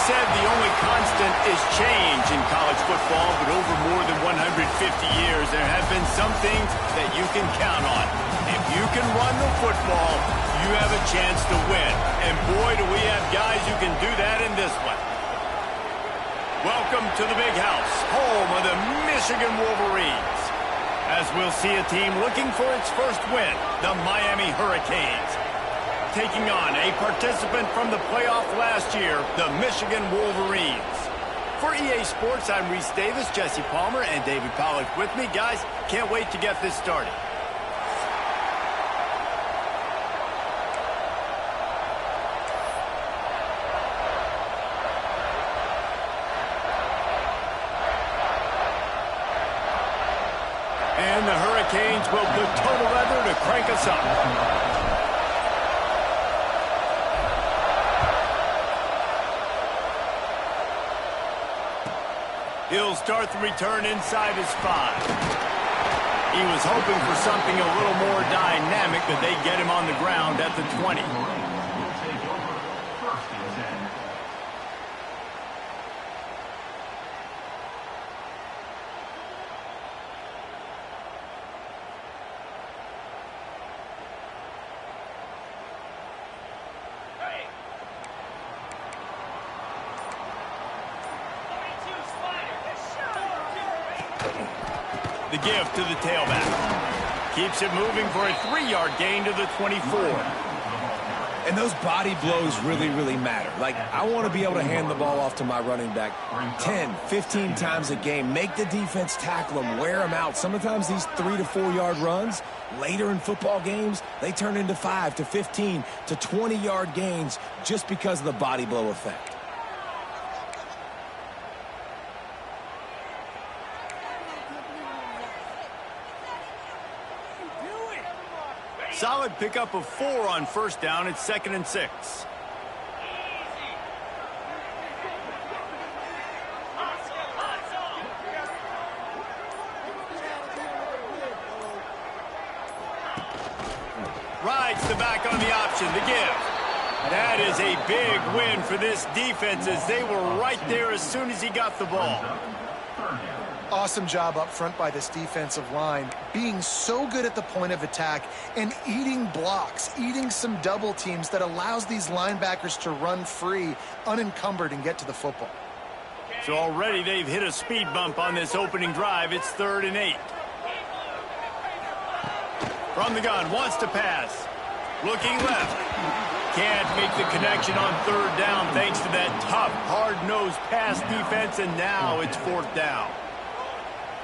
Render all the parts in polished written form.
Said the only constant is change in college football, but over more than 150 years, there have been some things that you can count on. If you can run the football, you have a chance to win. And boy, do we have guys who can do that in this one. Welcome to the Big House, home of the Michigan Wolverines. As we'll see a team looking for its first win, the Miami Hurricanes. Taking on a participant from the playoff last year, the Michigan Wolverines. For EA Sports, I'm Reese Davis, Jesse Palmer, and David Pollack with me. Guys, can't wait to get this started. And the Hurricanes will put total leather to crank us up. He'll start the return inside his 5. He was hoping for something a little more dynamic, but they get him on the ground at the 20. The give to the tailback. Keeps it moving for a 3-yard gain to the 24. And those body blows really, really matter. Like, I want to be able to hand the ball off to my running back 10, 15 times a game. Make the defense tackle them, wear them out. Sometimes these 3 to 4 yard runs, later in football games, they turn into 5 to 15 to 20 yard gains just because of the body blow effect. Solid pickup of 4 on first down. It's 2nd and 6. Rides the back on the option. The give. That is a big win for this defense as they were right there as soon as he got the ball. Awesome job up front by this defensive line, being so good at the point of attack and eating blocks, eating some double teams that allows these linebackers to run free, unencumbered, and get to the football. So already they've hit a speed bump on this opening drive. It's 3rd and 8. From the gun, wants to pass. Looking left. Can't make the connection on 3rd down thanks to that tough, hard-nosed pass defense, and now it's 4th down.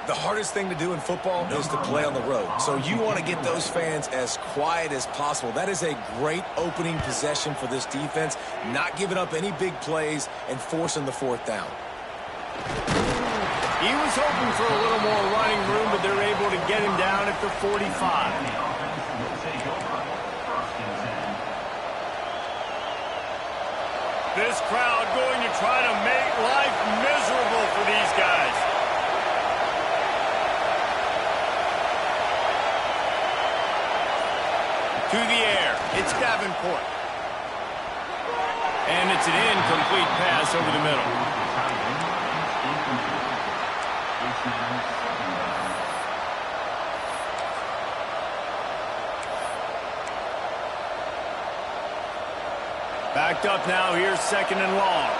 The hardest thing to do in football is to play on the road. So you want to get those fans as quiet as possible. That is a great opening possession for this defense, not giving up any big plays and forcing the 4th down. He was hoping for a little more running room, but they're able to get him down at the 45. This crowd going to try to make life miserable for these guys. To the air. It's Davenport. And it's an incomplete pass over the middle. Backed up now. Here's 2nd and long.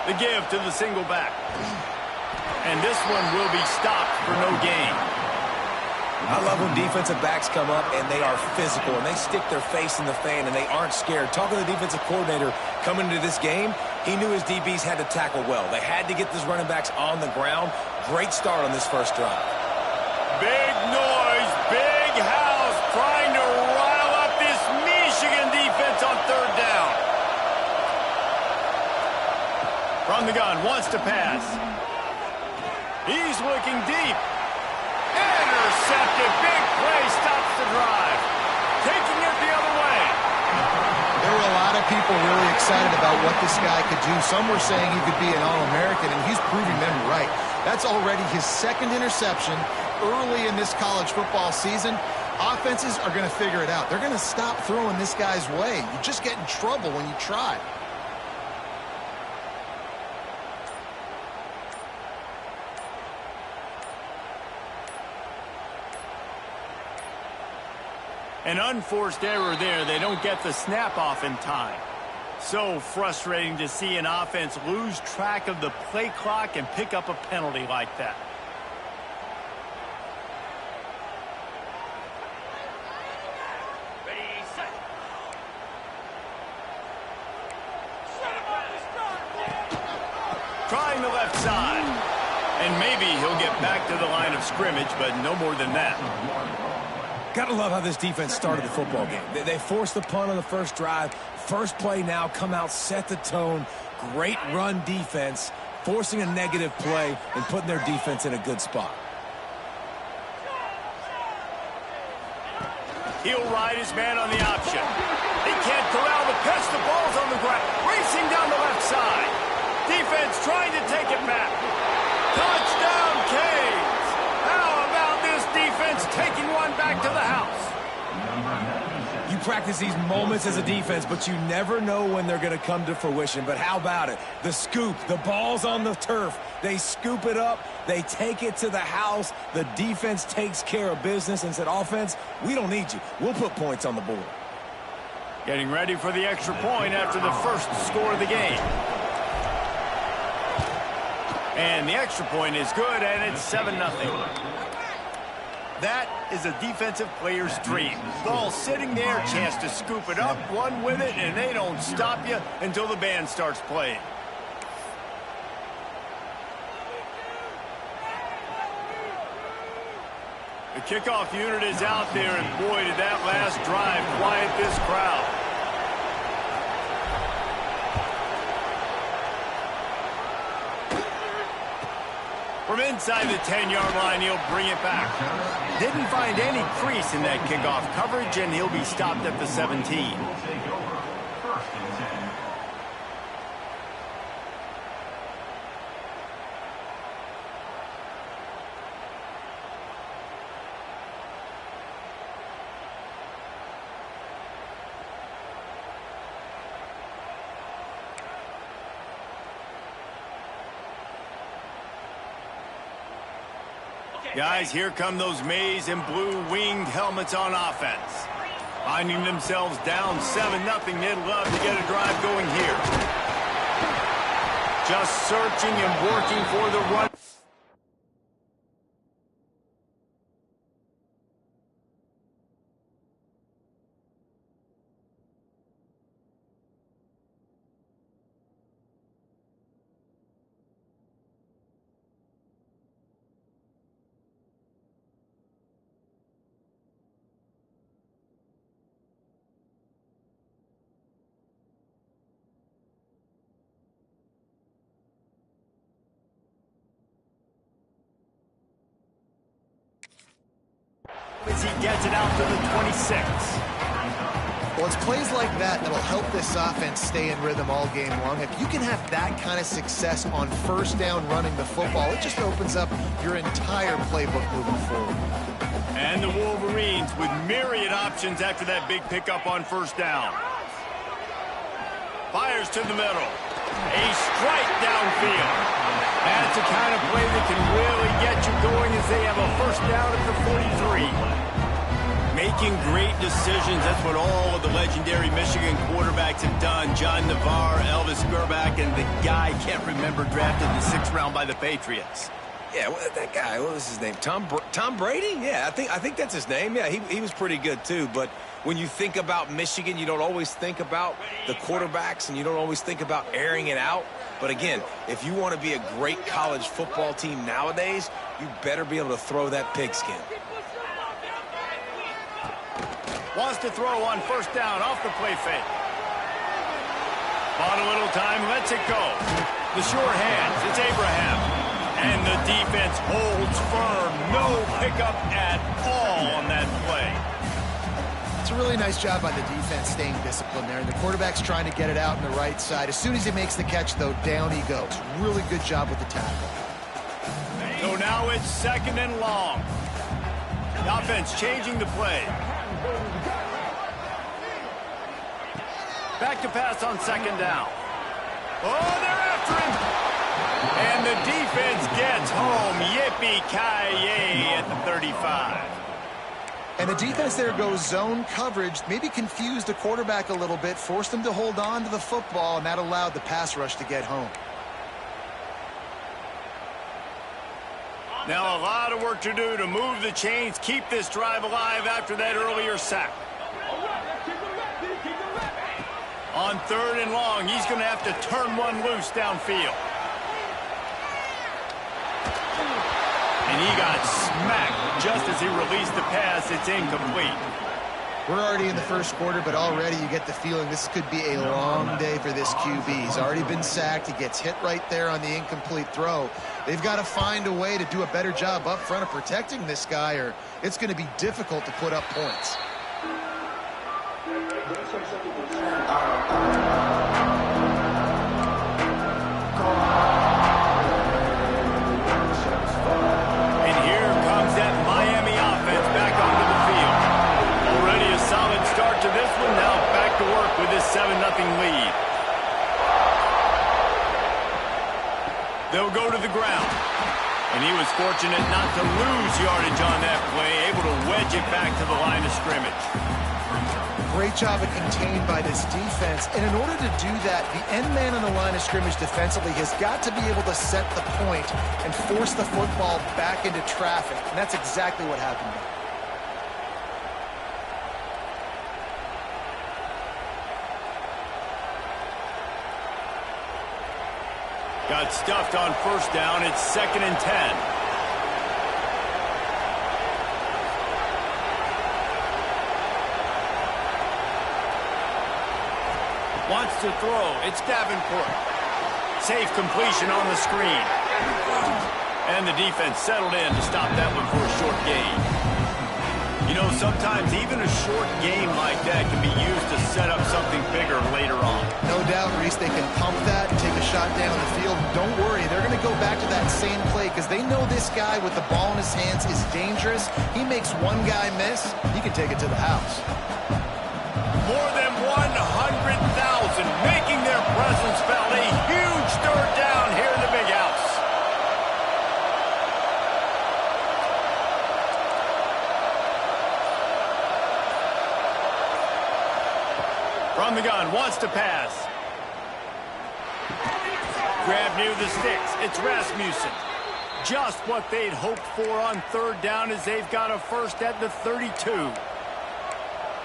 The give to the single back. And this one will be stopped for no gain. I love when defensive backs come up and they are physical and they stick their face in the fan and they aren't scared. Talking to the defensive coordinator coming into this game, he knew his DBs had to tackle well. They had to get these running backs on the ground. Great start on this first drive. Big noise, big house, trying to rile up this Michigan defense on 3rd down. From the gun, wants to pass. He's looking deep. Intercepted. Big play stops the drive. Taking it the other way. There were a lot of people really excited about what this guy could do. Some were saying he could be an All-American, and he's proving them right. That's already his 2nd interception early in this college football season. Offenses are going to figure it out. They're going to stop throwing this guy's way. You just get in trouble when you try. An unforced error there. They don't get the snap off in time. So frustrating to see an offense lose track of the play clock and pick up a penalty like that. Trying the left side. And maybe he'll get back to the line of scrimmage, but no more than that. Gotta love how this defense started the football game. They forced the punt on the first drive. First play now, come out, set the tone. Great run defense, forcing a negative play and putting their defense in a good spot. He'll ride his man on the option. He can't corral the pitch. The ball's on the ground. Racing down the left side. Defense trying to take it back. Touchdown, Canes. How about this defense taking one back to the house? You practice these moments as a defense, but you never know when they're going to come to fruition. But how about it? The scoop, the ball's on the turf. They scoop it up. They take it to the house. The defense takes care of business and said, offense, we don't need you. We'll put points on the board. Getting ready for the extra point after the first score of the game. And the extra point is good, and it's 7-0. That is a defensive player's dream. Ball sitting there, chance to scoop it up, run with it, and they don't stop you until the band starts playing. The kickoff unit is out there, and boy, did that last drive quiet this crowd. From inside the 10-yard line, he'll bring it back. Didn't find any crease in that kickoff coverage, and he'll be stopped at the 17. Guys, here come those maize and blue winged helmets on offense. Finding themselves down 7-0, they'd love to get a drive going here. Just searching and working for the run. As he gets it out to the 26. Well, it's plays like that that'll help this offense stay in rhythm all game long. If you can have that kind of success on first down running the football, it just opens up your entire playbook moving forward. And the Wolverines with myriad options after that big pickup on first down. Fires to the middle. A strike downfield. That's the kind of play that can really get you going as they have a first down at the 43. Making great decisions. That's what all of the legendary Michigan quarterbacks have done. John Navarre, Elvis Grbac, and the guy, can't remember, drafted in the 6th round by the Patriots. Yeah, that guy, what was his name? Tom Brady? Yeah, I think that's his name. Yeah, he was pretty good too. But when you think about Michigan, you don't always think about the quarterbacks, and you don't always think about airing it out. But again, if you want to be a great college football team nowadays, you better be able to throw that pigskin. Wants to throw on first down off the play fake. Bought a little time, lets it go. The sure hands, it's Abraham. And the defense holds firm. No pickup at all on that play. It's a really nice job by the defense staying disciplined there. And the quarterback's trying to get it out on the right side. As soon as he makes the catch, though, down he goes. Really good job with the tackle. So now it's 2nd and long. The offense changing the play. Back to pass on 2nd down. Oh, they're after him. And the defense gets home. Yippee-ki-yay at the 35. And the defense there goes zone coverage, maybe confused the quarterback a little bit, forced him to hold on to the football, and that allowed the pass rush to get home. Now a lot of work to do to move the chains, keep this drive alive after that earlier sack. On 3rd and long, he's going to have to turn one loose downfield. And he got smacked just as he released the pass. It's incomplete. We're already in the first quarter, but already you get the feeling this could be a long day for this QB. He's already been sacked. He gets hit right there on the incomplete throw. They've got to find a way to do a better job up front of protecting this guy, or it's going to be difficult to put up points. To this one, now back to work with this 7-0 lead. They'll go to the ground. And he was fortunate not to lose yardage on that play, able to wedge it back to the line of scrimmage. Great job of contained by this defense. And in order to do that, the end man on the line of scrimmage defensively has got to be able to set the point and force the football back into traffic. And that's exactly what happened there. Got stuffed on first down. It's 2nd and 10. Wants to throw. It's Davenport. Safe completion on the screen. And the defense settled in to stop that one for a short gain. You know, sometimes even a short game like that can be used to set up something bigger later on. No doubt, Reese, they can pump that and take a shot down the field. Don't worry, they're going to go back to that same play because they know this guy with the ball in his hands is dangerous. He makes one guy miss, he can take it to the house. More than 100,000 making their presence felt. A huge 3rd down here in the big house. From the gun, wants to pass. Grab near the sticks. It's Rasmussen. Just what they'd hoped for on 3rd down as they've got a first at the 32.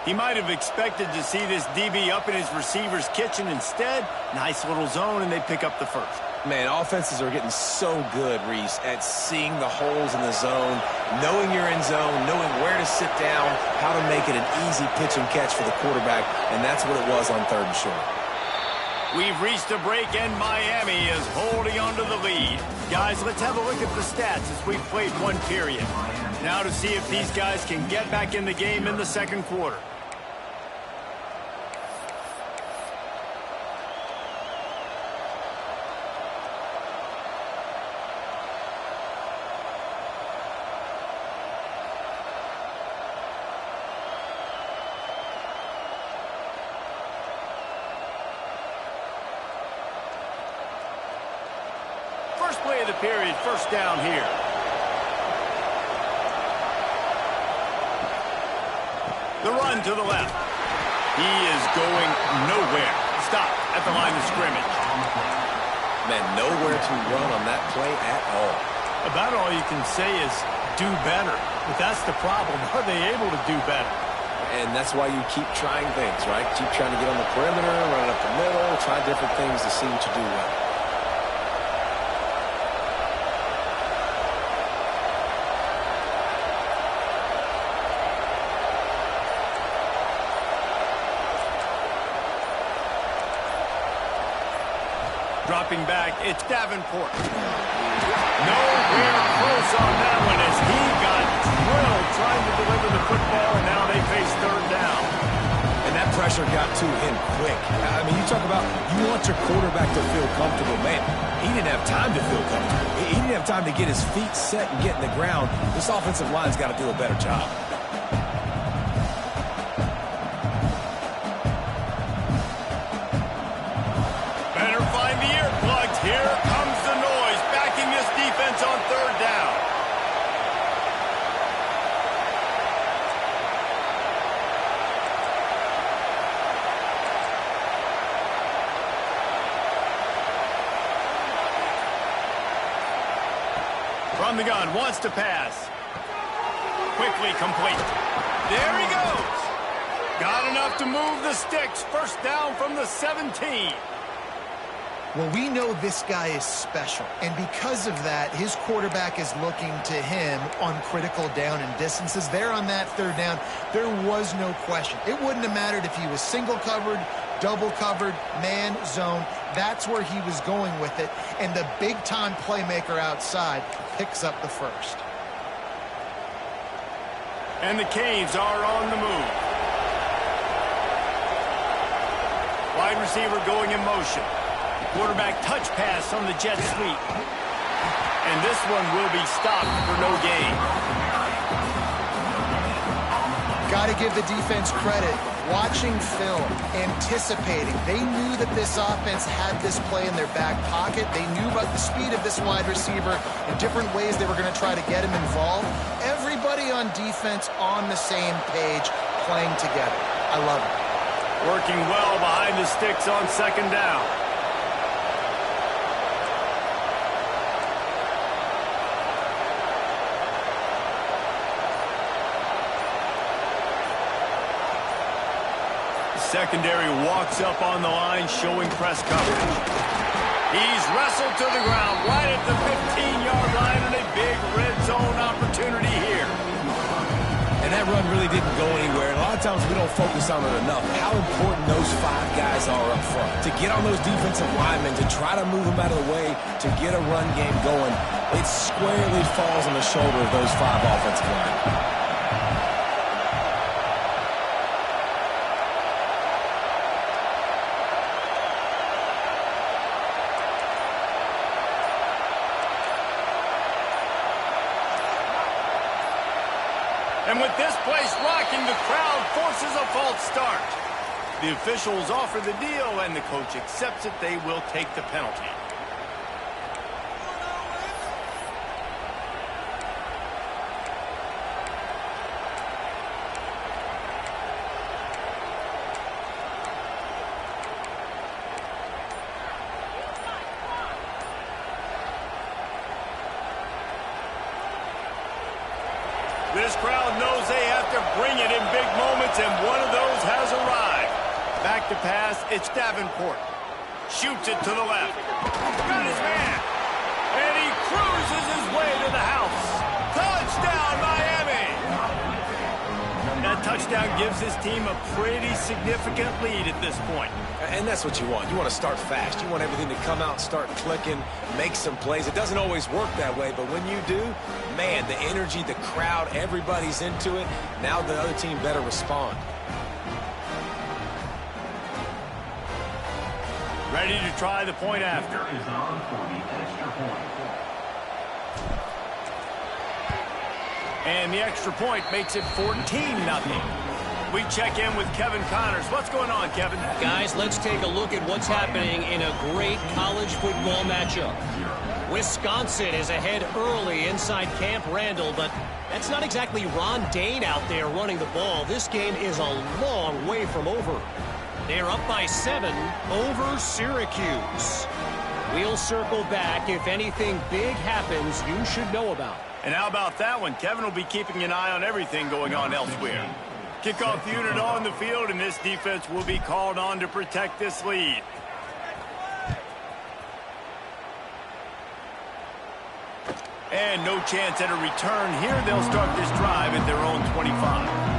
He might have expected to see this DB up in his receiver's kitchen. Instead, nice little zone, and they pick up the first. Man, offenses are getting so good, Reese, at seeing the holes in the zone, knowing you're in zone, knowing where to sit down, how to make it an easy pitch and catch for the quarterback, and that's what it was on 3rd and short. We've reached a break, and Miami is holding on to the lead. Guys, let's have a look at the stats as we've played one period. Now to see if these guys can get back in the game in the 2nd quarter. play of the period. First down here. The run to the left. He is going nowhere. Stop at the line of scrimmage. Man, nowhere to run on that play at all. About all you can say is do better. But that's the problem. Are they able to do better? And that's why you keep trying things, right? Keep trying to get on the perimeter, run up the middle, try different things to see what you do well. Dropping back, it's Davenport. Nowhere close on that one as he got drilled trying to deliver the football, and now they face third down. And that pressure got to him quick. I mean, you talk about you want your quarterback to feel comfortable. Man, he didn't have time to feel comfortable. He didn't have time to get his feet set and get in the ground. This offensive line's got to do a better job. Here comes the noise, backing this defense on third down. From the gun, wants to pass. Quickly complete. There he goes. Got enough to move the sticks. First down from the 17. Well, we know this guy is special, and because of that, his quarterback is looking to him on critical down and distances. There on that third down, there was no question. It wouldn't have mattered if he was single covered, double covered, man, zone. That's where he was going with it, and the big-time playmaker outside picks up the first. And the Canes are on the move. Wide receiver going in motion. Quarterback touch pass on the jet sweep. And this one will be stopped for no gain. Got to give the defense credit. Watching film, anticipating. They knew that this offense had this play in their back pocket. They knew about the speed of this wide receiver and different ways they were going to try to get him involved. Everybody on defense on the same page, playing together. I love it. Working well behind the sticks on second down. Secondary walks up on the line, showing press coverage. He's wrestled to the ground right at the 15-yard line, and a big red zone opportunity here. And that run really didn't go anywhere. And a lot of times we don't focus on it enough, how important those five guys are up front. To get on those defensive linemen, to try to move them out of the way, to get a run game going, it squarely falls on the shoulder of those five offensive linemen. And with this place rocking, the crowd forces a false start. The officials offer the deal, and the coach accepts it. They will take the penalty. This crowd knows they have to bring it in big moments, and one of those has arrived. Back to pass, it's Davenport. Shoots it to the left. Got his man. And he cruises his way to the house. Touchdown, Miami! That touchdown gives his team a pretty significant lead at this point. And that's what you want. You want to start fast. You want everything to come out, start clicking, make some plays. It doesn't always work that way, but when you do, man, the energy, the crowd, everybody's into it. Now the other team better respond. Ready to try the point after. And the extra point makes it 14-0. we check in with Kevin Connors. What's going on, Kevin? Guys, let's take a look at what's happening in a great college football matchup. Wisconsin is ahead early inside Camp Randall, but that's not exactly Ron Dane out there running the ball. This game is a long way from over. They're up by 7 over Syracuse. We'll circle back. If anything big happens, you should know about. And how about that one? Kevin will be keeping an eye on everything going on elsewhere. Kickoff unit on the field, and this defense will be called on to protect this lead. And no chance at a return here. They'll start this drive at their own 25.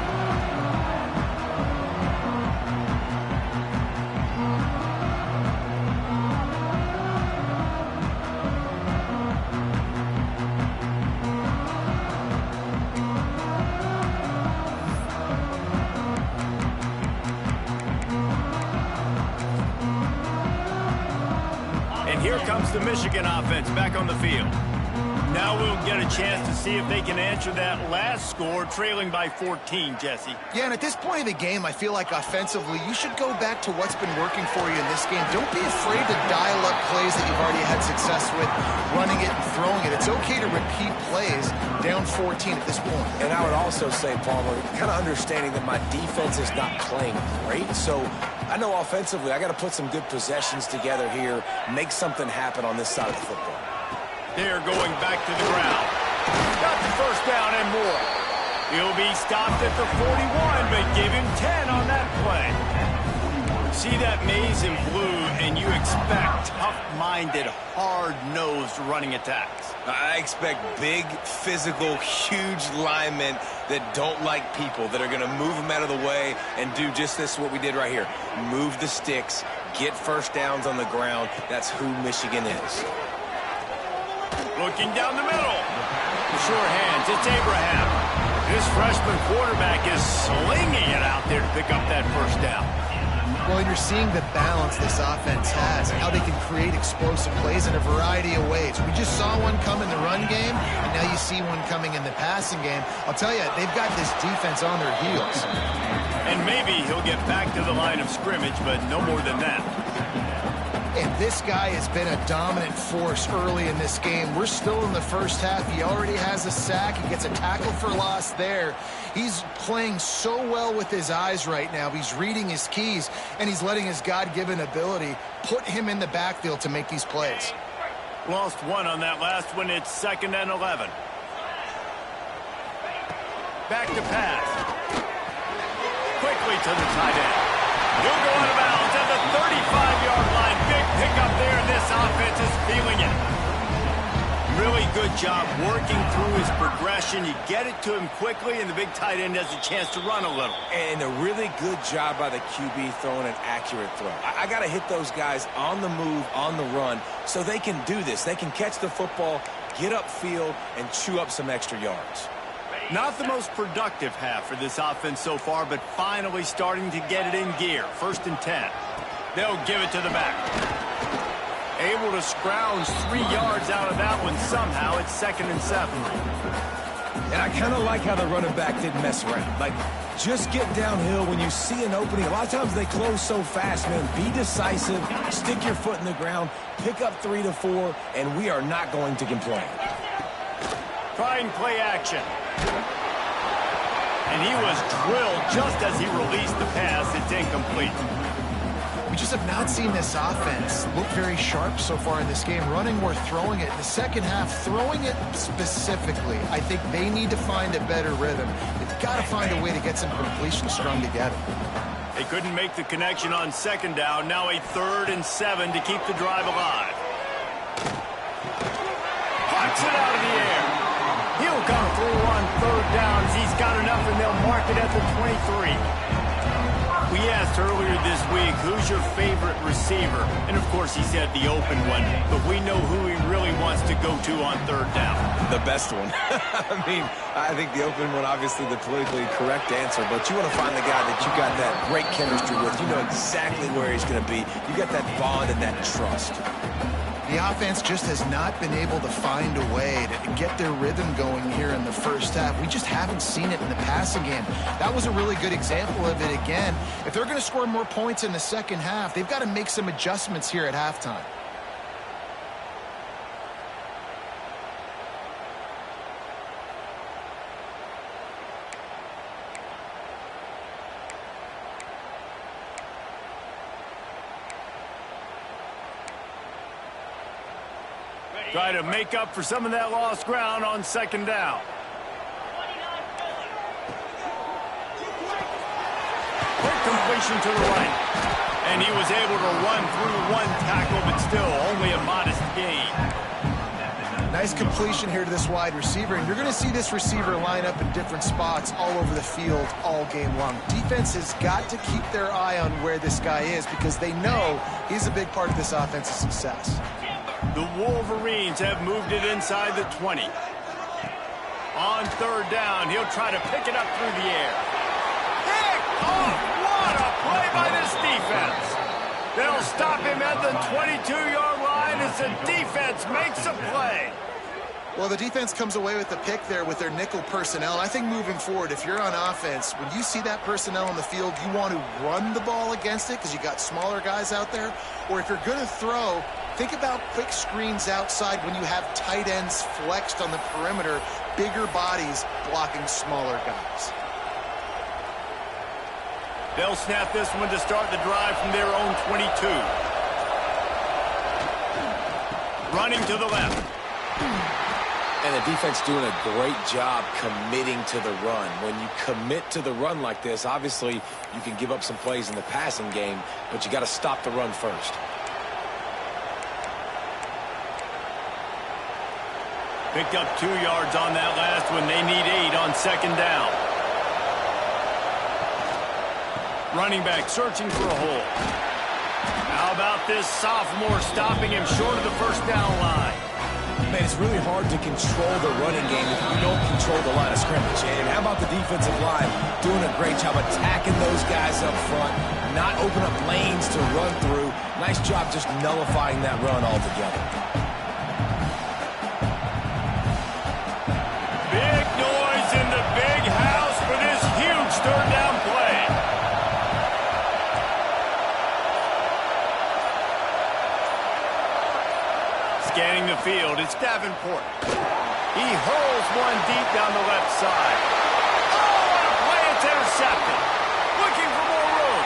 Here comes the Michigan offense back on the field. Now we'll get a chance to see if they can answer that last score, trailing by 14, Jesse. Yeah, and at this point of the game, I feel like offensively, you should go back to what's been working for you in this game. Don't be afraid to dial up plays that you've already had success with, running it and throwing it. It's okay to repeat plays down 14 at this point. And I would also say, Palmer, kind of understanding that my defense is not playing great, so I know offensively I got to put some good possessions together here, make something happen on this side of the football. They're going back to the ground. Got the first down and more. He'll be stopped at the 41, but give him 10 on that play. See that maze in blue, and you expect tough-minded, hard-nosed running attacks. I expect big, physical, huge linemen that don't like people, that are going to move them out of the way and do just this, what we did right here. Move the sticks, get first downs on the ground. That's who Michigan is. Looking down the middle. Sure hands. It's Abraham. This freshman quarterback is slinging it out there to pick up that first down. Well, and you're seeing the balance this offense has and how they can create explosive plays in a variety of ways. We just saw one come in the run game, and now you see one coming in the passing game. I'll tell you, they've got this defense on their heels. And maybe he'll get back to the line of scrimmage, but no more than that. And this guy has been a dominant force early in this game. We're still in the first half. He already has a sack. He gets a tackle for loss there. He's playing so well with his eyes right now. He's reading his keys, and he's letting his God-given ability put him in the backfield to make these plays. Lost one on that last one. It's 2nd and 11. Back to pass. Quickly to the tight end. He'll go out of bounds at the 35-yard line. Big pickup there. This offense is feeling it. Really good job working through his progression. You get it to him quickly, and the big tight end has a chance to run a little. And a really good job by the QB throwing an accurate throw. I got to hit those guys on the move, on the run, so they can do this. They can catch the football, get upfield, and chew up some extra yards. Not the most productive half for this offense so far, but finally starting to get it in gear. 1st and 10. They'll give it to the back. Able to scrounge 3 yards out of that one somehow. It's 2nd and 7. And I kind of like how the running back didn't mess around. Like, just get downhill when you see an opening. A lot of times they close so fast, man. Be decisive, stick your foot in the ground, pick up 3 to 4, and we are not going to complain. Try and play action. And he was drilled just as he released the pass. It's incomplete. We just have not seen this offense look very sharp so far in this game, running or throwing it. In the second half, throwing it specifically, I think they need to find a better rhythm. They've got to find a way to get some completion strung together. They couldn't make the connection on 2nd down. Now a 3rd and 7 to keep the drive alive. Punts it out of the air. He'll come through on 3rd downs. He's got enough, and they'll mark it at the 23. We asked earlier this week, who's your favorite receiver? And, of course, he said the open one. But we know who he really wants to go to on 3rd down. The best one. I mean, I think the open one, obviously the politically correct answer. But you want to find the guy that you got that great chemistry with. You know exactly where he's going to be. You got that bond and that trust. The offense just has not been able to find a way to get their rhythm going here in the first half. We just haven't seen it in the passing game. That was a really good example of it again. If they're going to score more points in the second half, they've got to make some adjustments here at halftime. Try to make up for some of that lost ground on second down. Quick completion to the right. And he was able to run through one tackle, but still only a modest gain. Nice completion here to this wide receiver, and you're going to see this receiver line up in different spots all over the field all game long. Defense has got to keep their eye on where this guy is because they know he's a big part of this offense's success. The Wolverines have moved it inside the 20. On third down, he'll try to pick it up through the air. Pick off! What a play by this defense! They'll stop him at the 22-yard line as the defense makes a play. Well, the defense comes away with the pick there with their nickel personnel. I think moving forward, if you're on offense, when you see that personnel on the field, you want to run the ball against it because you got smaller guys out there. Or if you're going to throw, think about quick screens outside when you have tight ends flexed on the perimeter, bigger bodies blocking smaller guys. They'll snap this one to start the drive from their own 22. Running to the left. And the defense doing a great job committing to the run. When you commit to the run like this, obviously you can give up some plays in the passing game, but you got to stop the run first. Picked up 2 yards on that last one. They need 8 on second down. Running back searching for a hole. How about this sophomore stopping him short of the first down line? Man, it's really hard to control the running game if you don't control the line of scrimmage. And how about the defensive line doing a great job attacking those guys up front, not open up lanes to run through. Nice job just nullifying that run altogether. Big noise in the big house for this huge third down play. Scanning the field, it's Davenport. He hurls one deep down the left side. Oh, what a play! It's intercepted. Looking for more room.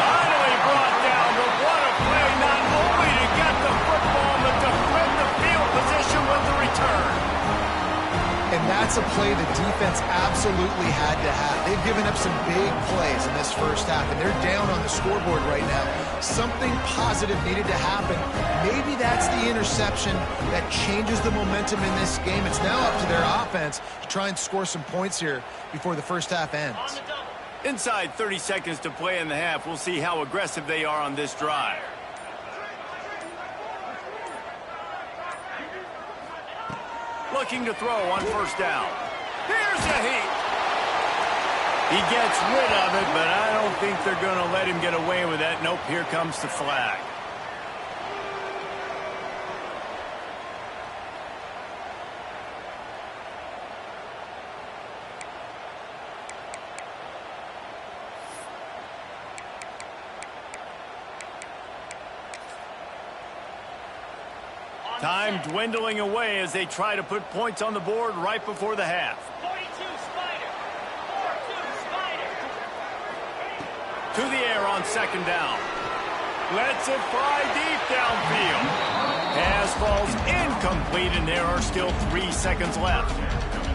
Finally brought down, but what a play, not only to get the football, but to flip the field position with the return. And that's a play the defense absolutely had to have. They've given up some big plays in this first half, and they're down on the scoreboard right now. Something positive needed to happen. Maybe that's the interception that changes the momentum in this game. It's now up to their offense to try and score some points here before the first half ends. Inside 30 seconds to play in the half, we'll see how aggressive they are on this drive. Looking to throw on first down. Here's a heat. He gets rid of it, but I don't think they're going to let him get away with that. Nope, here comes the flag. Time dwindling away as they try to put points on the board right before the half. 42 Spider. 42 Spider. To the air on second down. Lets it fly deep downfield. Pass falls incomplete, and there are still 3 seconds left.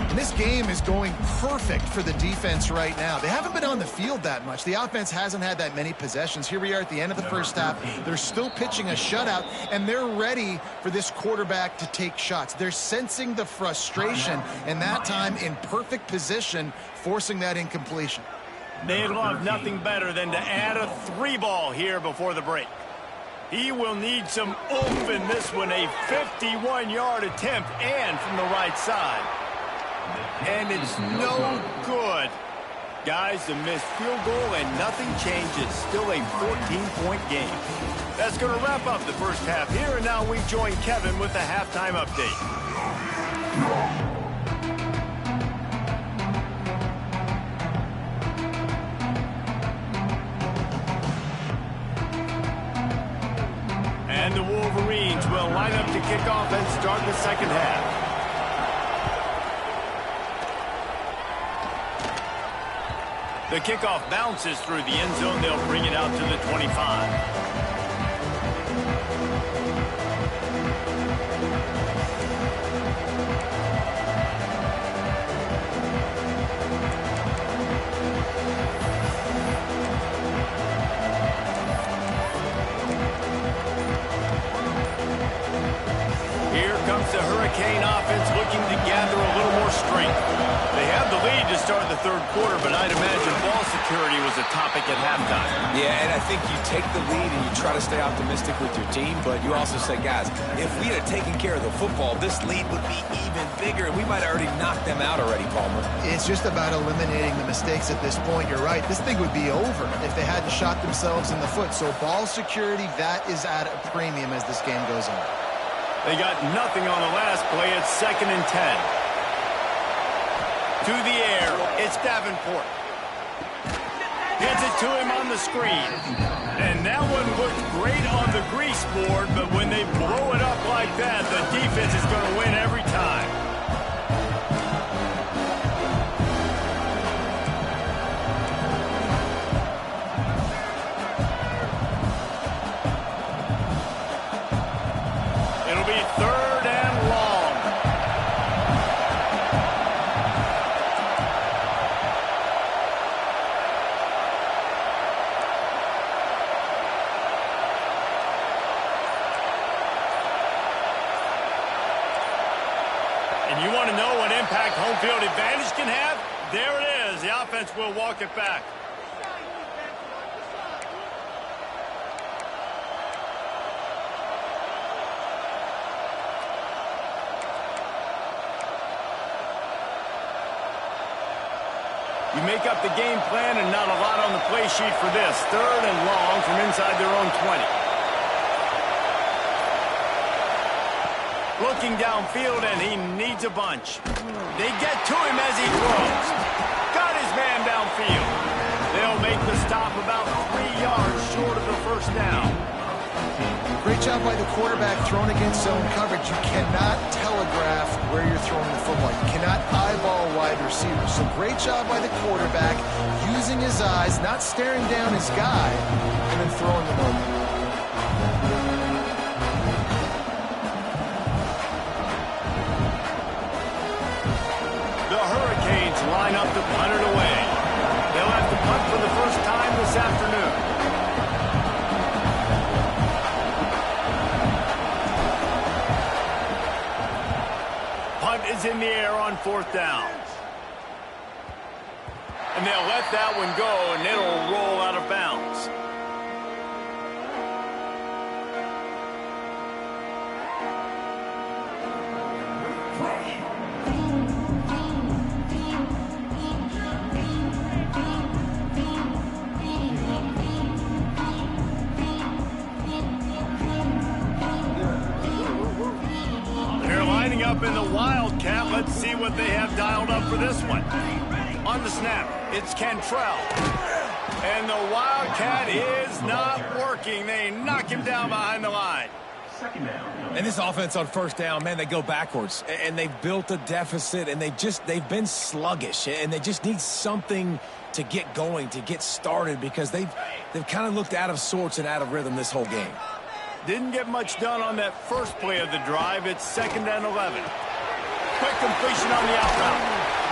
And this game is going perfect for the defense right now. They haven't been on the field that much. The offense hasn't had that many possessions. Here we are at the end of the first half. They're still pitching a shutout, and they're ready for this quarterback to take shots. They're sensing the frustration, and that time in perfect position, forcing that incompletion. They'd love nothing better than to add a 3-ball here before the break. He will need some oomph in this one, a 51-yard attempt, and from the right side. And it's no good. Guys, the missed field goal and nothing changes. Still a 14-point game. That's going to wrap up the first half here, and now we join Kevin with the halftime update. And the Wolverines will line up to kick off and start the second half. The kickoff bounces through the end zone. They'll bring it out to the 25. Here comes the Hurricane offense looking to gather a little more strength. They have the lead to start the third quarter, but I'd imagine ball security was a topic at halftime. Yeah, and I think you take the lead and you try to stay optimistic with your team, but you also say, guys, if we had taken care of the football, this lead would be even bigger, and we might have already knocked them out already, Palmer. It's just about eliminating the mistakes at this point. You're right. This thing would be over if they hadn't shot themselves in the foot. So ball security, that is at a premium as this game goes on. They got nothing on the last play. It's 2nd and 10. To the air, it's Davenport. Gets it to him on the screen. And that one looked great on the grease board, but when they blow it up like that, the defense is going to win every time. It'll be 3rd and long. You want to know what impact home field advantage can have? There it is. The offense will walk it back. You make up the game plan and not a lot on the play sheet for this. 3rd and long from inside their own 20. Looking downfield, and he needs a bunch. They get to him as he throws. Got his man downfield. They'll make the stop about 3 yards short of the first down. Great job by the quarterback throwing against zone coverage. You cannot telegraph where you're throwing the football. You cannot eyeball wide receivers. So great job by the quarterback using his eyes, not staring down his guy, and then throwing them over. Line up to punt it away. They'll have to punt for the first time this afternoon. Punt is in the air on 4th down. And they'll let that one go, and it'll roll out of bounds. Up in the Wildcat. Let's see what they have dialed up for this one. On the snap, it's Cantrell. And the Wildcat is not working. They knock him down behind the line. And this offense on 1st down, man, they go backwards. And they've built a deficit, and they've been sluggish. And they just need something to get going, to get started, because they've kind of looked out of sorts and out of rhythm this whole game. Didn't get much done on that first play of the drive. It's 2nd and 11. Quick completion on the out route.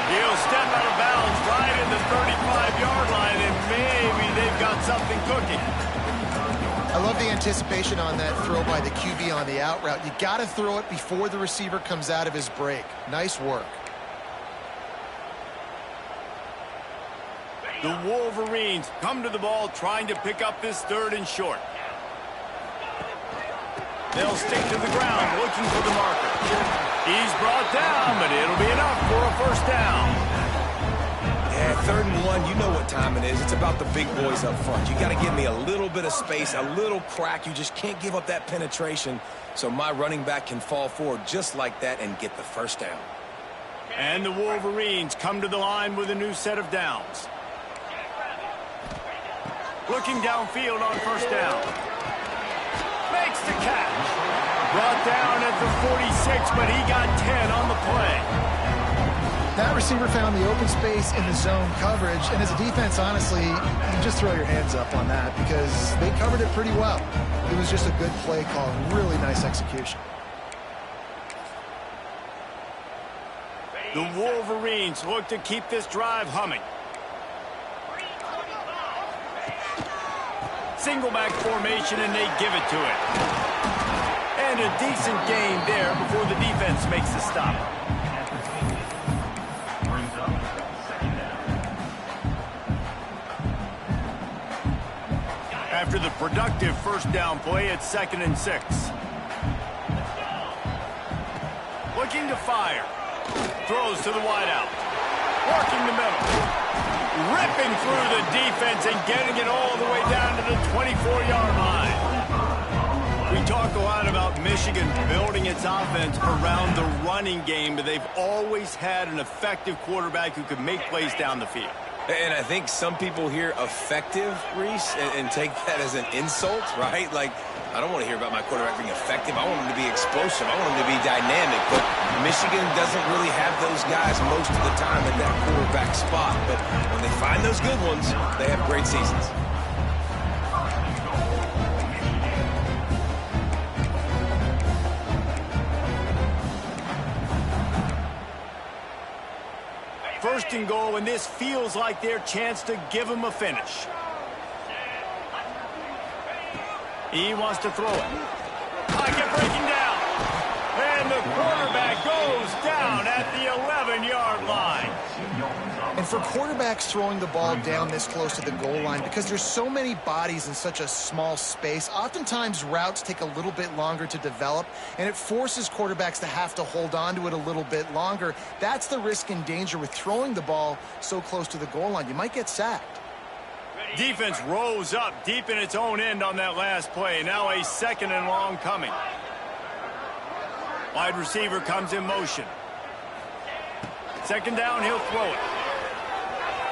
He'll step out of bounds right in the 35-yard line, and maybe they've got something cooking. I love the anticipation on that throw by the QB on the out route. You got to throw it before the receiver comes out of his break. Nice work. The Wolverines come to the ball trying to pick up this 3rd and short. They'll stick to the ground looking for the marker. He's brought down, but it'll be enough for a first down. Yeah, 3rd and 1, you know what time it is. It's about the big boys up front. You got to give me a little bit of space, a little crack. You just can't give up that penetration so my running back can fall forward just like that and get the first down. And the Wolverines come to the line with a new set of downs. Looking downfield on 1st down. Makes the catch. Brought down at the 46, but he got 10 on the play. That receiver found the open space in the zone coverage, and as a defense, honestly, you just throw your hands up on that because they covered it pretty well. It was just a good play call and really nice execution. The Wolverines look to keep this drive humming. Single back formation, and they give it to it. And a decent gain there before the defense makes the stop. After the productive 1st down play, it's 2nd and 6. Looking to fire. Throws to the wideout. Working the middle. Ripping through the defense and getting it all the way down to the 24-yard line. We talk a lot about Michigan building its offense around the running game, but they've always had an effective quarterback who could make plays down the field. And I think some people hear effective, Reese, and take that as an insult, right? Like, I don't want to hear about my quarterback being effective. I want him to be explosive. I want him to be dynamic. But Michigan doesn't really have those guys most of the time at that quarterback spot. But when they find those good ones, they have great seasons. First and goal, and this feels like their chance to give them a finish. He wants to throw it. Pocket breaking down. And the quarterback goes down at the 11-yard line. And for quarterbacks throwing the ball down this close to the goal line, because there's so many bodies in such a small space, oftentimes routes take a little bit longer to develop, and it forces quarterbacks to have to hold on to it a little bit longer. That's the risk and danger with throwing the ball so close to the goal line. You might get sacked. Defense rose up deep in its own end on that last play. Now a 2nd and long coming. Wide receiver comes in motion. 2nd down, he'll throw it.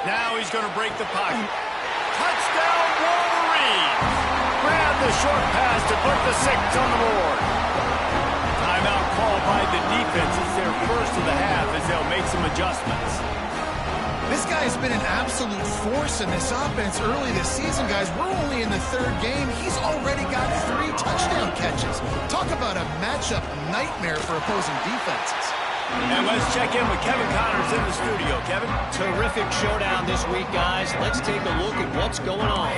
Now he's going to break the pocket. Touchdown, Wolverines! Grab the short pass to put the 6 on the board. Timeout called by the defense. It's their first of the half as they'll make some adjustments. This guy has been an absolute force in this offense early this season, guys. We're only in the 3rd game. He's already got 3 touchdown catches. Talk about a matchup nightmare for opposing defenses. And let's check in with Kevin Connors in the studio. Kevin? Terrific showdown this week, guys. Let's take a look at what's going on.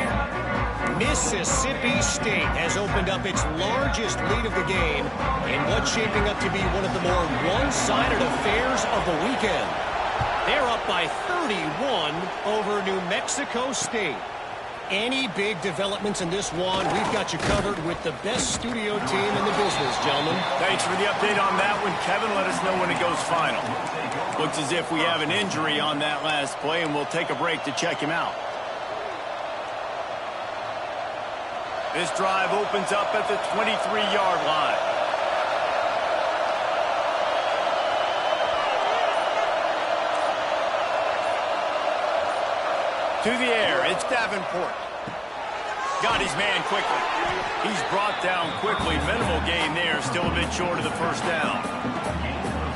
Mississippi State has opened up its largest lead of the game in what's shaping up to be one of the more one-sided affairs of the weekend. They're up by 31 over New Mexico State. Any big developments in this one, we've got you covered with the best studio team in the business, gentlemen. Thanks for the update on that one, Kevin. Let us know when it goes final. Looks as if we have an injury on that last play, and we'll take a break to check him out. This drive opens up at the 23-yard line. To the air, it's Davenport. Got his man quickly. He's brought down quickly. Minimal gain there, still a bit short of the 1st down.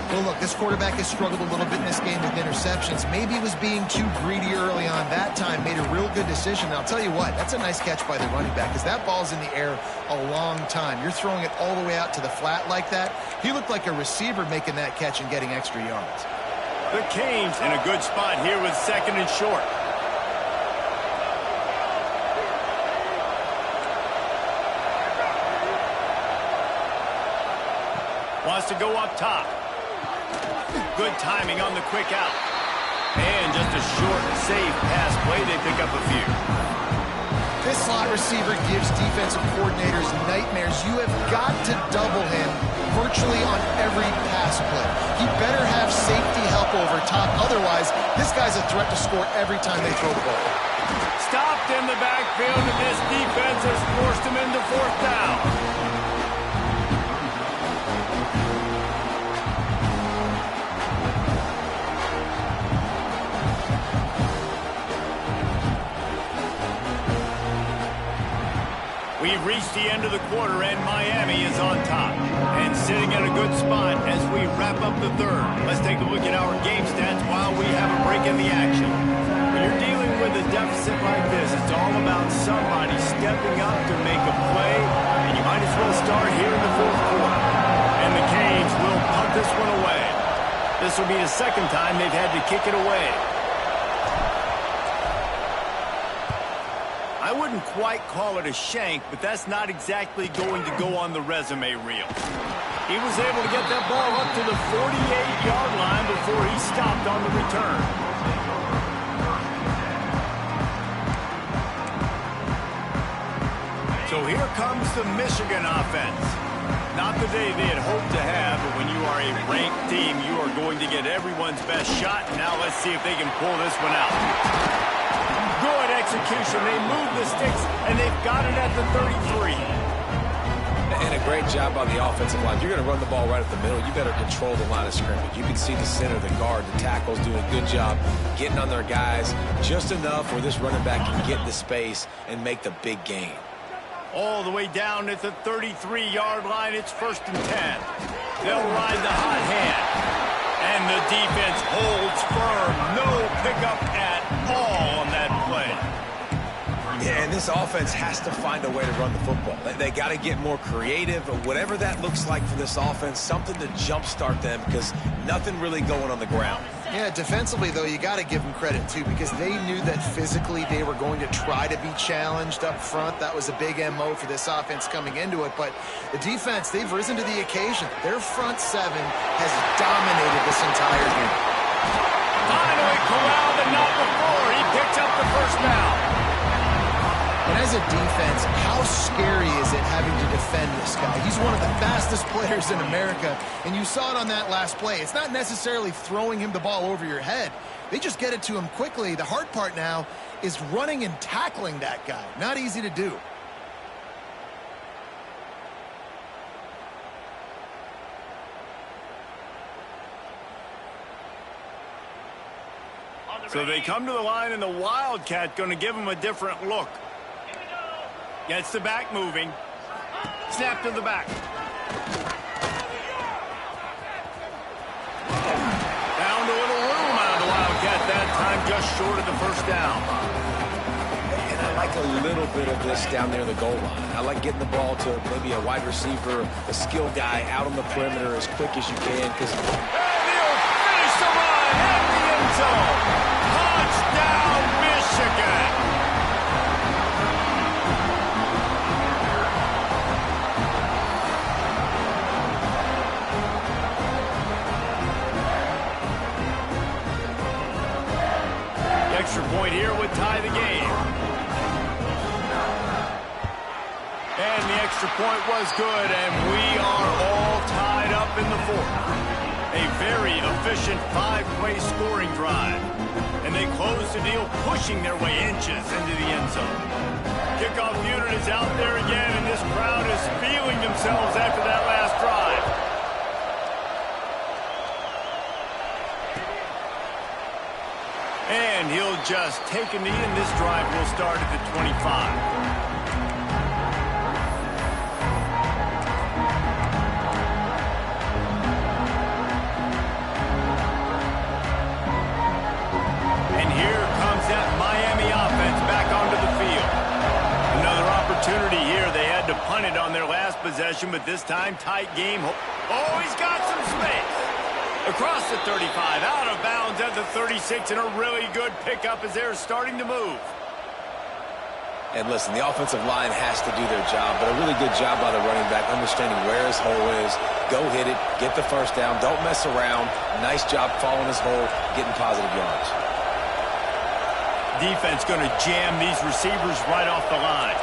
Well, look, this quarterback has struggled a little bit in this game with interceptions. Maybe he was being too greedy early on. That time made a real good decision. And I'll tell you what, that's a nice catch by the running back because that ball's in the air a long time. You're throwing it all the way out to the flat like that. He looked like a receiver making that catch and getting extra yards. The Canes in a good spot here with 2nd and short. Wants to go up top. Good timing on the quick out. And just a short, safe pass play. They pick up a few. This slot receiver gives defensive coordinators nightmares. You have got to double him for virtually on every pass play. He better have safety help over top. Otherwise, this guy's a threat to score every time they throw the ball. Stopped in the backfield, and this defense has forced him into fourth down. We've reached the end of the quarter, and Miami is on top. And sitting at a good spot as we wrap up the third. Let's take a look at our game stats while we have a break in the action. When you're dealing with a deficit like this, it's all about somebody stepping up to make a play, and you might as well start here in the fourth quarter. And the Canes will punt this one away. This will be the second time they've had to kick it away. I wouldn't quite call it a shank, but that's not exactly going to go on the resume reel. He was able to get that ball up to the 48-yard line before he stopped on the return. So here comes the Michigan offense. Not the day they had hoped to have, but when you are a ranked team, you are going to get everyone's best shot. Now let's see if they can pull this one out. Good execution. They move the sticks, and they've got it at the 33. And a great job on the offensive line. You're going to run the ball right at the middle. You better control the line of scrimmage. You can see the center, the guard, the tackles doing a good job getting on their guys just enough where this running back can get the space and make the big gain. All the way down at the 33-yard line. It's 1st and 10. They'll ride the hot hand. And the defense holds firm. No pickup at all on that play. Yeah, and this offense has to find a way to run the football. They got to get more creative, whatever that looks like for this offense, something to jumpstart them because nothing really going on the ground. Yeah, defensively, though, you got to give them credit, too, because they knew that physically they were going to try to be challenged up front. That was a big MO for this offense coming into it. But the defense, they've risen to the occasion. Their front seven has dominated this entire game. Finally corralled, and not before. He picks up the first down. And as a defense, how scary is it having to defend this guy? He's one of the fastest players in America, and you saw it on that last play. It's not necessarily throwing him the ball over your head. They just get it to him quickly. The hard part now is running and tackling that guy. Not easy to do. So they come to the line, and the Wildcat going to give him a different look. Gets the back moving. Snap to the back. Found a little room out of the Wildcat that time, just short of the first down. And I like a little bit of this down near the goal line. I like getting the ball to maybe a wide receiver, a skill guy out on the perimeter as quick as you can. And he'll finish the run at the end zone. Touchdown, Michigan. Extra point here would tie the game. And the extra point was good, and we are all tied up in the fourth. A very efficient five-play scoring drive. And they close the deal, pushing their way inches into the end zone. Kickoff unit is out there again, and this crowd is feeling themselves after that last drive. And he'll just take a knee, and this drive will start at the 25. And here comes that Miami offense back onto the field. Another opportunity here. They had to punt it on their last possession, but this time tight game. Oh, he's got some space. Across the 35, out of bounds at the 36, and a really good pickup as they're starting to move. And listen, the offensive line has to do their job, but a really good job by the running back, understanding where his hole is. Go hit it, get the first down, don't mess around. Nice job following his hole, getting positive yards. Defense going to jam these receivers right off the line.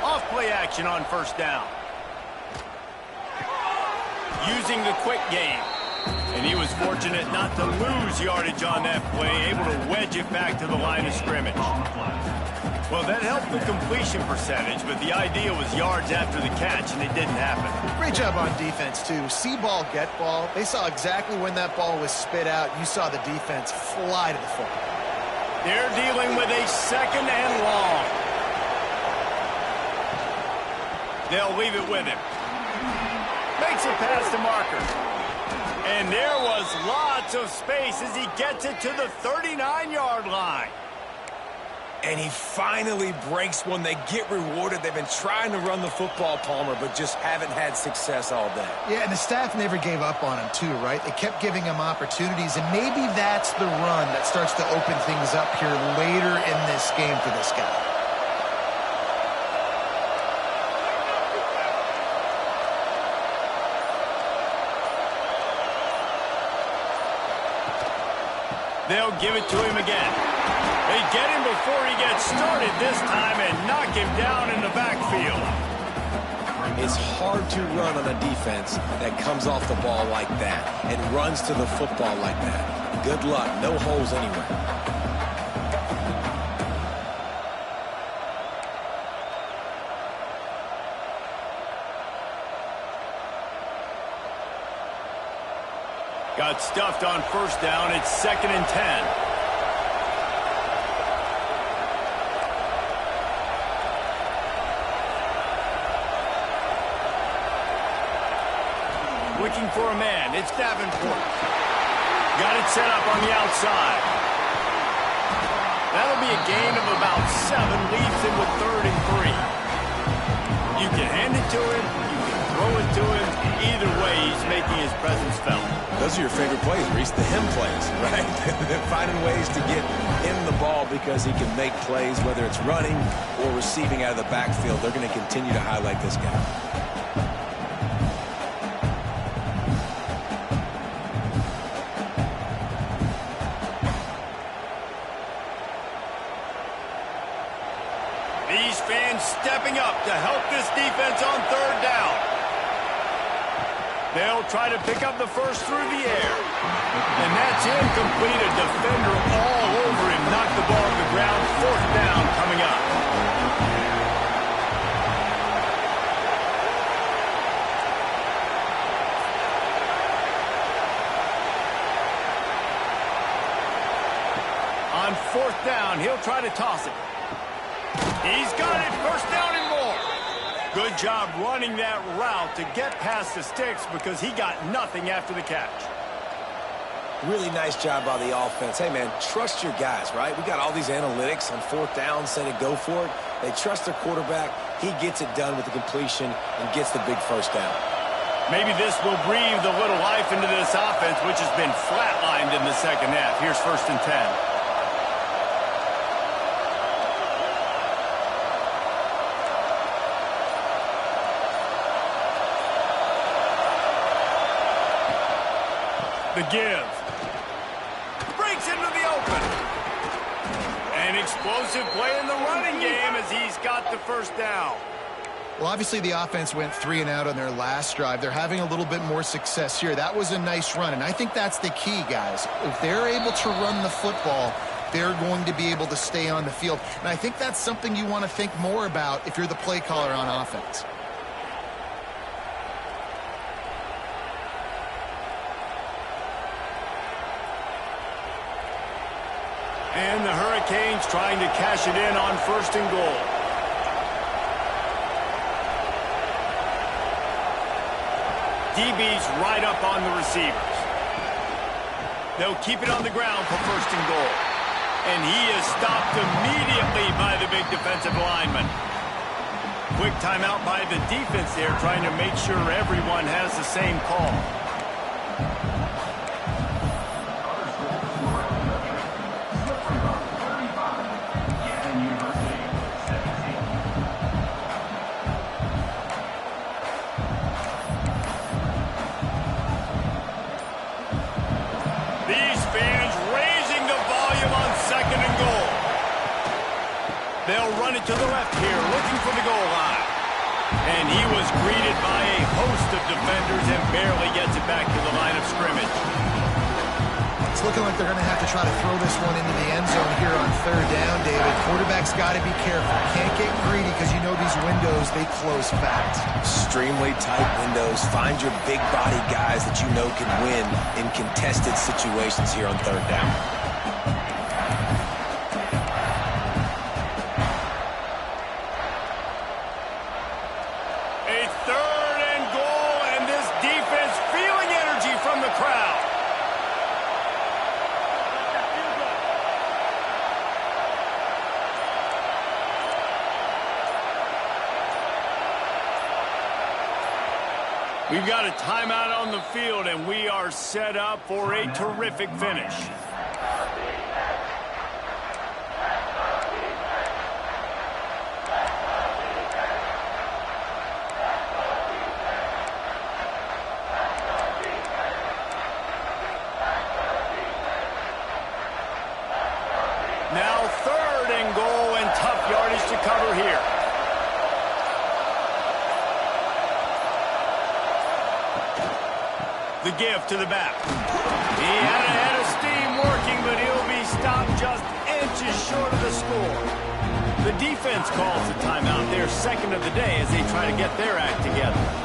Off play action on first down. using the quick game. And he was fortunate not to lose yardage on that play, able to wedge it back to the line of scrimmage. Well, that helped the completion percentage, but the idea was yards after the catch, and it didn't happen. Great job on defense, too. See ball, get ball. They saw exactly when that ball was spit out. You saw the defense fly to the football. They're dealing with a 2nd and long. They'll leave it with him. Makes a pass to Marker. And there was lots of space as he gets it to the 39-yard line. And he finally breaks one. They get rewarded. They've been trying to run the football, Palmer, but just haven't had success all day. Yeah, and the staff never gave up on him, too, right? They kept giving him opportunities, and maybe that's the run that starts to open things up here later in this game for this guy. They'll give it to him again. They get him before he gets started this time and knock him down in the backfield. It's hard to run on a defense that comes off the ball like that and runs to the football like that. Good luck. No holes anywhere. Got stuffed on 1st down. It's 2nd and 10. Looking for a man. It's Davenport. Got it set up on the outside. That'll be a gain of about 7. Leaves him with 3rd and 3. You can hand it to him. You can throw it to him. Either way, he's making his presence felt. Those are your favorite plays, Reese, the him plays, right? Finding ways to get him the ball because he can make plays, whether it's running or receiving out of the backfield. They're going to continue to highlight this guy. These fans stepping up to help this defense on 3rd down. They'll try to pick up the first through the air. And that's incomplete. A defender all over him. Knocked the ball to the ground. 4th down coming up. On 4th down, he'll try to toss it. He's got it. 1st down and more. Good job running that route to get past the sticks because he got nothing after the catch. Really nice job by the offense. Hey, man, trust your guys, right? We got all these analytics on 4th down, say to go for it. They trust their quarterback. He gets it done with the completion and gets the big 1st down. Maybe this will breathe a little life into this offense, which has been flatlined in the 2nd half. Here's 1st and 10. The give. Breaks into the open. An explosive play in the running game as he's got the 1st down. Well, obviously the offense went 3 and out on their last drive. They're having a little bit more success here. That was a nice run, and I think that's the key, guys. If they're able to run the football, they're going to be able to stay on the field. And I think that's something you want to think more about if you're the play caller on offense. And the Hurricanes trying to cash it in on 1st and goal. DB's right up on the receivers. They'll keep it on the ground for 1st and goal. And he is stopped immediately by the big defensive lineman. Quick timeout by the defense there, trying to make sure everyone has the same call. They'll run it to the left here, looking for the goal line. And he was greeted by a host of defenders and barely gets it back to the line of scrimmage. It's looking like they're going to have to try to throw this one into the end zone here on third down, David. Quarterback's got to be careful. Can't get greedy because you know these windows, they close fast. Extremely tight windows. Find your big body guys that you know can win in contested situations here on third down. A third and goal, and this defense feeling energy from the crowd. We've got a timeout on the field, and we are set up for a terrific finish. Now third and goal, and tough yardage to cover here. The give to the back. He had a head of steam working, but he'll be stopped just inches short of the score. The defense calls the timeout, their second of the day, as they try to get their act together.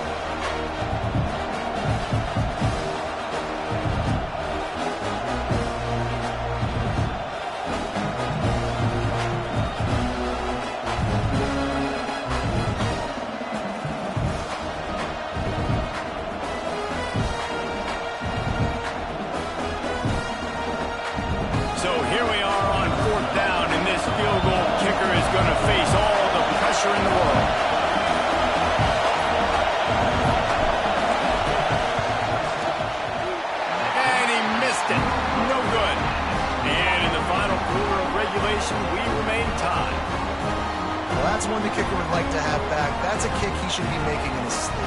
So here we are on fourth down, and this field goal kicker is going to face all the pressure in the world. And he missed it. No good. And in the final quarter of regulation, we remain tied. Well, that's one the kicker would like to have back. That's a kick he should be making in his sleep.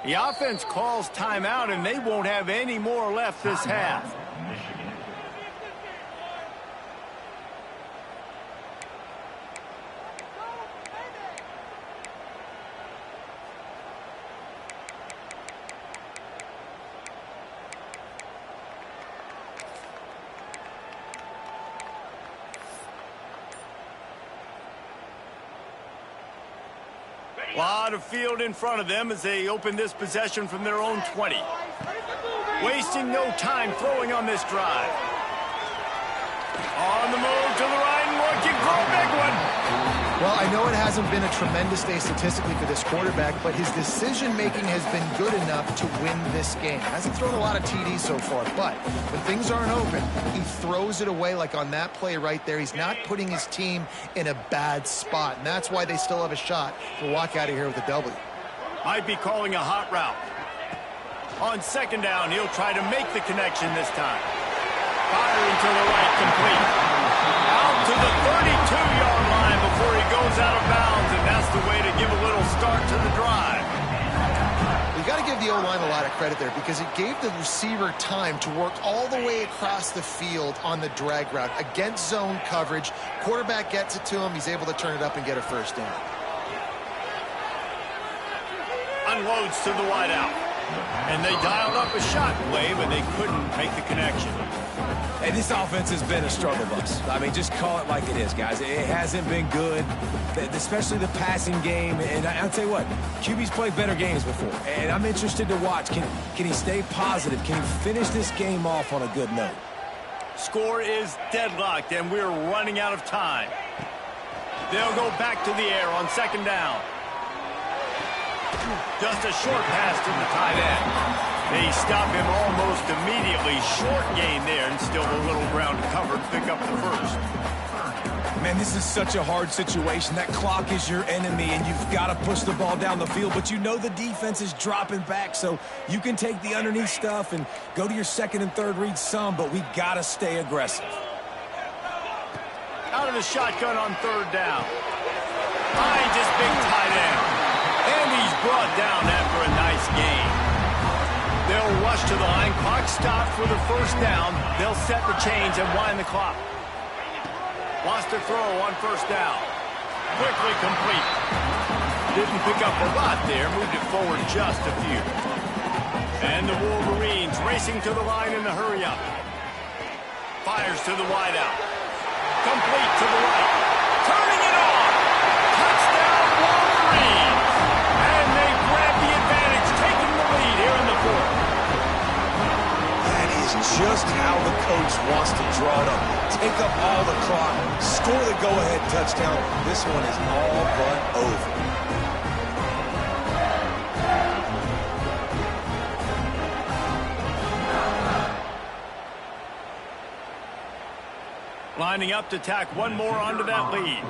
The offense calls timeout, and they won't have any more left this half. A lot of field in front of them as they open this possession from their own 20. Wasting no time throwing on this drive. On the move to the right and looking for a big one. Well, I know it hasn't been a tremendous day statistically for this quarterback, but his decision-making has been good enough to win this game. Hasn't thrown a lot of TDs so far, but when things aren't open, he throws it away like on that play right there. He's not putting his team in a bad spot, and that's why they still have a shot to walk out of here with a W. Might be calling a hot route. On second down, he'll try to make the connection this time. Firing to the right, complete. Out to the 32-yard line before he goes out of bounds, and that's the way to give a little start to the drive. You got to give the O-line a lot of credit there because it gave the receiver time to work all the way across the field on the drag route. Against zone coverage, quarterback gets it to him, he's able to turn it up and get a first down. Unloads to the wideout. And they dialed up a shot play, but they couldn't make the connection. Hey, this offense has been a struggle bus. I mean, just call it like it is, guys. It hasn't been good, especially the passing game. And I'll tell you what, QB's played better games before. And I'm interested to watch. Can he stay positive? Can he finish this game off on a good note? Score is deadlocked, and we're running out of time. They'll go back to the air on second down. Just a short pass to the tight end. They stop him almost immediately. Short gain there, and still a little ground to cover to pick up the first. Man, Man, this is such a hard situation. That clock is your enemy, and you've got to push the ball down the field. But you know the defense is dropping back, so you can take the underneath stuff and go to your second and third read some, but we got to stay aggressive. Out of the shotgun on third down. Finds his big tight end. And he's brought down after a nice gain. They'll rush to the line. Clock stopped for the first down. They'll set the chains and wind the clock. Lost a throw on first down. Quickly complete. Didn't pick up a lot there. Moved it forward just a few. And the Wolverines racing to the line in the hurry up. Fires to the wideout. Complete to the right. Turning it on. Touchdown Wolverines. And they grab the advantage, taking the lead here in the fourth. That is just how the coach wants to draw it up. Take up all the clock, score the go-ahead touchdown. This one is all but over. Lining up to tack one more onto that lead.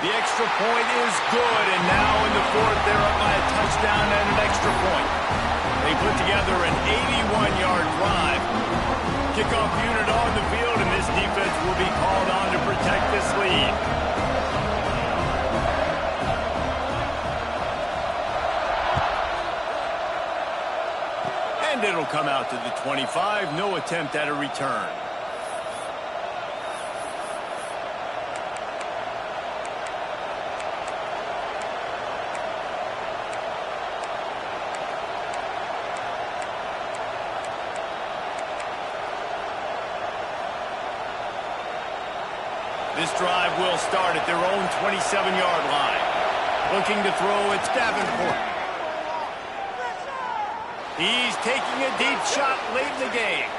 The extra point is good, and now in the fourth, they're up by a touchdown and an extra point. They put together an 81-yard drive. Kickoff unit on the field, and this defense will be called on to protect this lead. And it'll come out to the 25. No attempt at a return. This drive will start at their own 27-yard line. Looking to throw, it's Davenport. He's taking a deep shot late in the game.